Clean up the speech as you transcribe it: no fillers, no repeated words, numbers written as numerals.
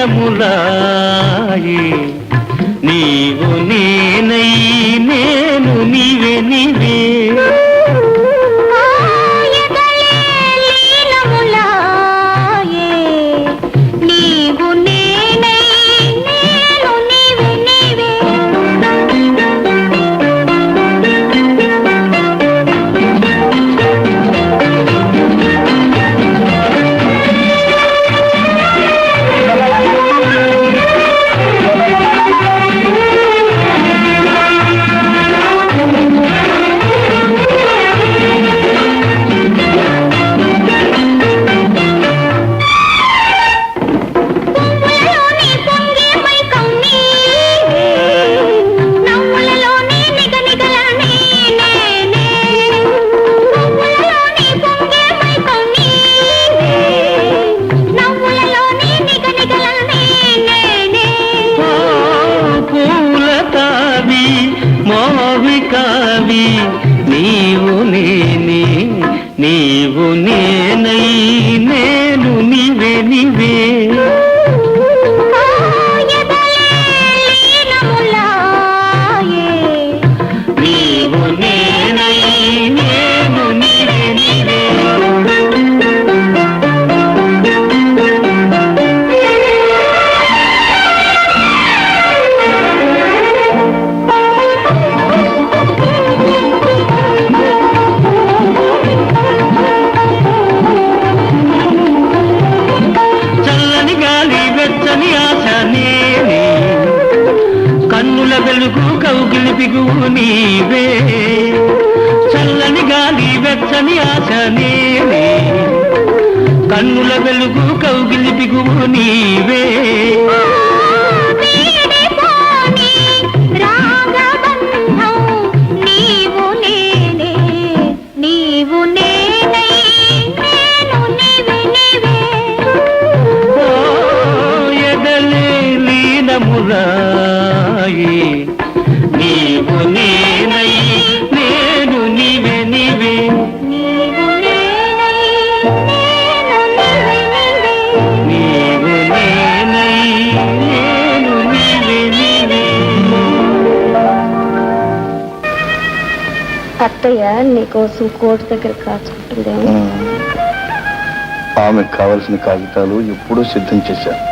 లీనములాయే నీవు నేనై నేను నీవే నీవే మోవికావి నీవు నేనే నీవు నేనై నేను నీవే నీవే నీవు నేనై నేను నీవే నీవే కన్నుల వెలుగు కౌగిలి బిగువు నీవే చల్లని గాలి వెచ్చని ఆశ నేనే కన్నుల వెలుగు కౌగిలి బిగువు నీవే లీనములాయే నీవు నేనై నేను నీవే నీవే నీవు నేనై నేను నీవే నీవే. అత్తయ్య నీకోసం కోర్టు దగ్గర కాచుకుంటుందేమో. ఆమెకు కావలసిన కాగితాలు ఎప్పుడూ సిద్ధం చేశాను.